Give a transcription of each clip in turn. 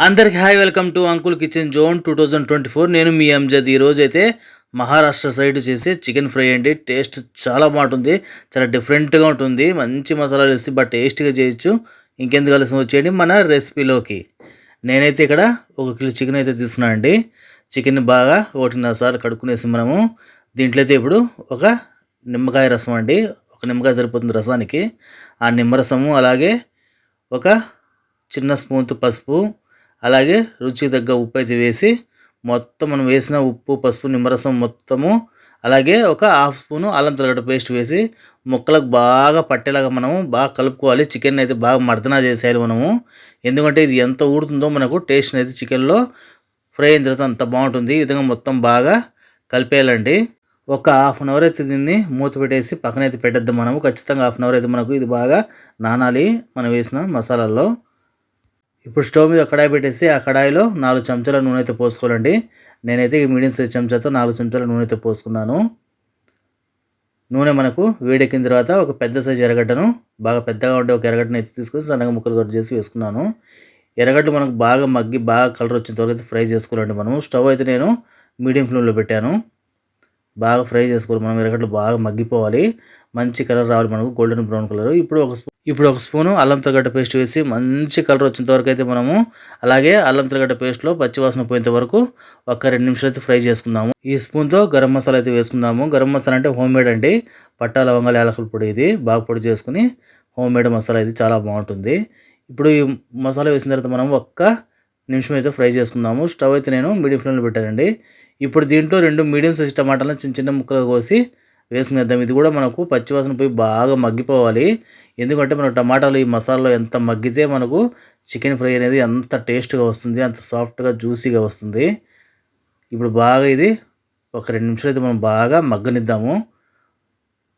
అందరికి hi, welcome to uncle kitchen zone 2024. నేను మీ అంజద్. ఈరోజు అయితే మహారాష్ట్ర సైడ్ చేసే చికెన్ ఫ్రై అండి. టేస్ట్ చాలా బాగుంటుంది, చాలా డిఫరెంట్గా ఉంటుంది. మంచి మసాలాలు వేసి బాగా టేస్ట్గా చేయొచ్చు. ఇంకెందుకు ఆలస్యం వచ్చేయండి మన రెసిపీలోకి. నేనైతే ఇక్కడ 1 కిలో చికెన్ అయితే తీసుకున్నాను అండి. చికెన్ బాగా 1.5 సార్లు కడుక్కునేసి మనము దీంట్లో అయితే ఇప్పుడు ఒక నిమ్మకాయ రసం అండి. ఒక నిమ్మకాయ సరిపోతుంది రసానికి. ఆ నిమ్మరసము, అలాగే ఒక చిన్న స్పూన్తో పసుపు, అలాగే రుచికి తగ్గ ఉప్పు అయితే వేసి మొత్తం మనం వేసిన ఉప్పు, పసుపు, నిమ్మరసం మొత్తము, అలాగే ఒక 1/2 స్పూను అల్లం తెల్లగడ్డ పేస్ట్ వేసి ముక్కలకు బాగా పట్టేలాగా మనము బాగా కలుపుకోవాలి. చికెన్ అయితే బాగా మర్దనా చేసేయాలి మనము. ఎందుకంటే ఇది ఎంత ఊడుతుందో మనకు టేస్ట్ అనేది చికెన్లో ఫ్రై అయిన తర్వాత అంత బాగుంటుంది. ఈ విధంగా మొత్తం బాగా కలిపేయాలండి. ఒక 1/2 అవర్ అయితే దీన్ని మూత పెట్టేసి పక్కనైతే పెట్టేద్దాం. మనము ఖచ్చితంగా 1/2 అవర్ అయితే మనకు ఇది బాగా నానాలి మనం వేసిన మసాలాల్లో. ఇప్పుడు స్టవ్ మీద కడాయి పెట్టేసి ఆ కడాయిలో 4 చెంచాల నూనె అయితే పోసుకోవాలండి. నేనైతే మీడియం సైజ్ చెంచాతో 4 చెంచాల నూనె అయితే పోసుకున్నాను. నూనె మనకు వేడెక్కిన తర్వాత ఒక పెద్ద సైజు ఎర్రగడ్డను, బాగా పెద్దగా ఉండే ఒక ఎర్రగడ్డను అయితే తీసుకొని సన్నగా ముక్కలు కట్ చేసి వేసుకున్నాను. ఎర్రగడ్డ మనకు బాగా మగ్గి బాగా కలర్ వచ్చేంత వరకు అయితే ఫ్రై చేసుకోవాలండి. మనము స్టవ్ అయితే నేను మీడియం ఫ్లేమ్లో పెట్టాను. బాగా ఫ్రై చేసుకోవాలి మనం. ఎర్రగడ్డలు బాగా మగ్గిపోవాలి, మంచి కలర్ రావాలి మనకు, గోల్డెన్ బ్రౌన్ కలర్. ఇప్పుడు ఒక స్పూను అల్లం తెల్లగడ్డ పేస్ట్ వేసి మంచి కలర్ వచ్చేంత వరకు అయితే మనము, అలాగే అల్లం తెల్లగడ్డ పేస్ట్లో పచ్చివాసన పోయేంత వరకు ఒక 2 నిమిషాలు అయితే ఫ్రై చేసుకుందాము. ఈ స్పూన్తో గరం మసాలా అయితే వేసుకుందాము. గరం మసాలా అంటే హోమ్ మేడ్ అండి. పట్టా, లవంగాల, యాలకుల పొడి, ఇది బాగా పొడి చేసుకుని హోమ్ మేడ్ మసాలా ఇది చాలా బాగుంటుంది. ఇప్పుడు ఈ మసాలా వేసిన తర్వాత మనం ఒక్క నిమిషం అయితే ఫ్రై చేసుకుందాము. స్టవ్ అయితే నేను మీడియం ఫ్లేమ్లో పెట్టానండి. ఇప్పుడు దీంట్లో 2 మీడియం సైజ్ టమాటాలను చిన్న చిన్న ముక్కలు కోసి వేసుకునేద్దాం. ఇది కూడా మనకు పచ్చివాసన పోయి బాగా మగ్గిపోవాలి. ఎందుకంటే మన టమాటాలు ఈ మసాలాలో ఎంత మగ్గితే మనకు చికెన్ ఫ్రై అనేది అంత టేస్ట్గా వస్తుంది, అంత సాఫ్ట్గా జ్యూసీగా వస్తుంది. ఇప్పుడు బాగా ఇది ఒక 2 నిమిషాలు అయితే మనం బాగా మగ్గనిద్దాము.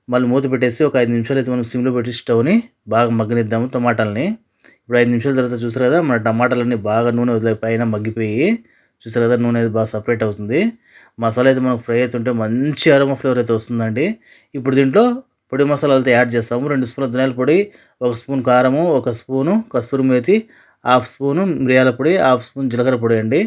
మళ్ళీ మూత పెట్టేసి ఒక 5 నిమిషాలు అయితే మనం సిమ్లో పెట్టి స్టవ్ని బాగా మగ్గనిద్దాము టమాటాలని. ఇప్పుడు 5 నిమిషాల తర్వాత చూసారు కదా, మన టమాటాలన్నీ బాగా నూనె వదిలే పైన మగ్గిపోయి, చూసారు కదా నూనె అయితే బాగా సపరేట్ అవుతుంది. మసాలా అయితే మనకు ఫ్రై అవుతుంటే మంచి అరోమా ఫ్లేవర్ అయితే వస్తుందండి. ఇప్పుడు దీంట్లో పొడి మసాలాలతో యాడ్ చేస్తాము. 2 స్పూన్ల ధనియాల పొడి, 1 స్పూన్ కారము, 1 స్పూను కస్తూరి మేతి, 1/2 స్పూను మిరియాల పొడి, 1/2 స్పూన్ జీలకర్ర పొడి అండి.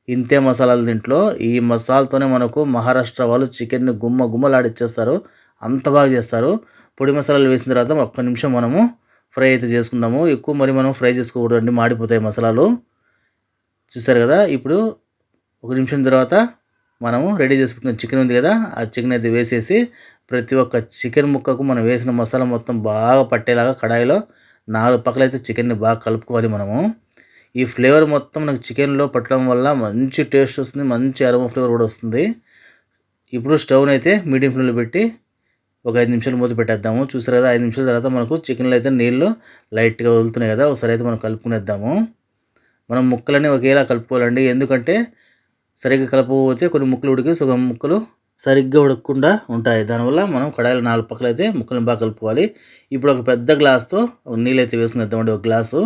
ఇంతే మసాలాలు దీంట్లో. ఈ మసాలాతోనే మనకు మహారాష్ట్ర వాళ్ళు చికెన్ని గుమ్మ గుమ్మలాడిచ్చేస్తారు, అంత బాగా చేస్తారు. పొడి మసాలాలు వేసిన తర్వాత ఒక్క నిమిషం మనము ఫ్రై అయితే చేసుకుందాము. ఎక్కువ మరి మనం ఫ్రై చేసుకోకూడదండి, మాడిపోతాయి మసాలాలు. చూసారు కదా, ఇప్పుడు 1 నిమిషం తర్వాత మనము రెడీ చేసుకుంటున్న చికెన్ ఉంది కదా, ఆ చికెన్ అయితే వేసేసి ప్రతి ఒక్క చికెన్ ముక్కకు మనం వేసిన మసాలా మొత్తం బాగా పట్టేలాగా కడాయిలో 4 పక్కలైతే చికెన్ని బాగా కలుపుకోవాలి మనము. ఈ ఫ్లేవర్ మొత్తం మనకు చికెన్లో పట్టడం వల్ల మంచి టేస్ట్ వస్తుంది, మంచి అరోమా ఫ్లేవర్ కూడా వస్తుంది. ఇప్పుడు స్టవ్ని అయితే మీడియం ఫ్లేమ్లో పెట్టి ఒక 5 నిమిషాలు మూత పెట్టేద్దాము. చూసారు కదా, 5 నిమిషాల తర్వాత మనకు చికెన్లో అయితే నీళ్ళు లైట్గా వదులుతున్నాయి కదా, ఒకసారి అయితే మనం కలుపుకునేద్దాము. మనం ముక్కలన్నీ ఒకేలా కలుపుకోవాలండి. ఎందుకంటే సరిగ్గా కలపకపోతే కొన్ని ముక్కలు ఉడికి సగం ముక్కలు సరిగ్గా ఉడకకుండా ఉంటాయి. దానివల్ల మనం కడాయిలో 4 పక్కలు అయితే ముక్కలను బాగా కలుపుకోవాలి. ఇప్పుడు ఒక పెద్ద గ్లాస్తో నీళ్ళు అయితే వేసుకునేద్దామండి, ఒక గ్లాసు.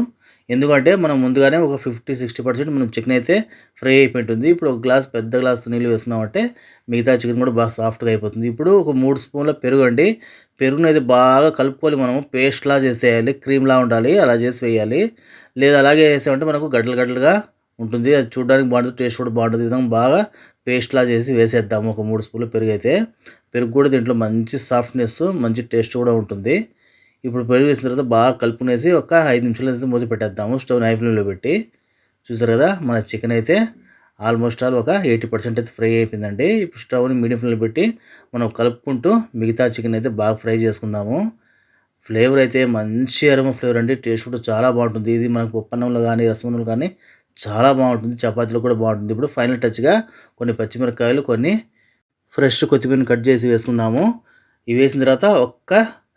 ఎందుకంటే మనం ముందుగానే ఒక 50-60% మనం చికెన్ అయితే ఫ్రై అయిపోయి ఉంటుంది. ఇప్పుడు ఒక గ్లాస్, పెద్ద గ్లాస్తో నీళ్ళు వేసుకున్నామంటే మిగతా చికెన్ కూడా బాగా సాఫ్ట్గా అయిపోతుంది. ఇప్పుడు ఒక 3 స్పూన్ల పెరుగు అండి. పెరుగును అయితే బాగా కలుపుకోవాలి మనము, పేస్ట్లా చేసేయాలి, క్రీమ్లా ఉండాలి, అలా చేసి వేయాలి. లేదా అలాగే వేసామంటే మనకు గడ్డలు గడ్డలుగా ఉంటుంది, అది చూడడానికి బాగుంటుంది, టేస్ట్ కూడా బాగుంటుంది. ఈ విధంగా బాగా పేస్ట్లా చేసి వేసేద్దాము ఒక 3 స్పూన్లు పెరుగు అయితే. పెరుగు కూడా దీంట్లో మంచి సాఫ్ట్నెస్, మంచి టేస్ట్ కూడా ఉంటుంది. ఇప్పుడు పెరుగు వేసిన తర్వాత బాగా కలుపుకునేసి ఒక 5 నిమిషాలు అయితే మూత పెట్టేద్దాము స్టవ్ హై ఫ్లేమ్లో పెట్టి. చూసారు కదా, మన చికెన్ అయితే ఆల్మోస్ట్ ఆల్ ఒక 80% అయితే ఫ్రై అయిపోయిందండి. ఇప్పుడు స్టవ్ని మీడియం ఫ్లేమ్లో పెట్టి మనం కలుపుకుంటూ మిగతా చికెన్ అయితే బాగా ఫ్రై చేసుకుందాము. ఫ్లేవర్ అయితే మంచి అరోమా ఫ్లేవర్ అండి, టేస్ట్ కూడా చాలా బాగుంటుంది. ఇది మనకు పప్పన్నంలో కానీ, రసమన్నంలో కానీ చాలా బాగుంటుంది, చపాతీలో కూడా బాగుంటుంది. ఇప్పుడు ఫైనల్ టచ్గా కొన్ని పచ్చిమిరపకాయలు, కొన్ని ఫ్రెష్ కొత్తిమీరని కట్ చేసి వేసుకుందాము. ఇవి వేసిన తర్వాత ఒక్క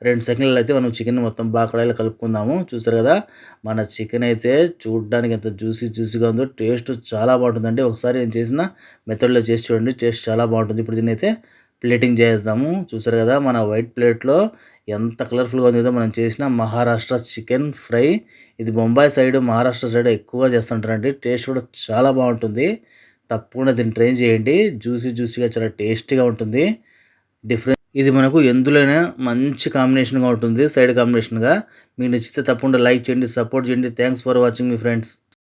2 సెకండ్లు అయితే మనం చికెన్ మొత్తం బాగా కడాయిలో కలుపుకుందాము. చూసారు కదా, మన చికెన్ అయితే చూడడానికి ఎంత జ్యూసీగా ఉందో, టేస్ట్ చాలా బాగుంటుందండి. ఒకసారి నేను చేసిన మెథడ్లో చేసి చూడండి, టేస్ట్ చాలా బాగుంటుంది. ఇప్పుడు దీన్ని అయితే ప్లేటింగ్ చేసేద్దాము. చూసారు కదా, మన వైట్ ప్లేట్లో ఎంత కలర్ఫుల్గా ఉంది కదా మనం చేసిన మహారాష్ట్ర చికెన్ ఫ్రై. ఇది బొంబాయి సైడ్, మహారాష్ట్ర సైడ్ ఎక్కువగా చేస్తుంటారండి. టేస్ట్ కూడా చాలా బాగుంటుంది. తప్పకుండా దీన్ని ట్రై చేయండి. జ్యూసీగా చాలా టేస్టీగా ఉంటుంది. ఇది మనకు ఎందులోనే మంచి కాంబినేషన్గా ఉంటుంది, సైడ్ కాంబినేషన్గా. మీకు నచ్చితే తప్పకుండా లైక్ చేయండి, సపోర్ట్ చేయండి. Thanks for watching me friends.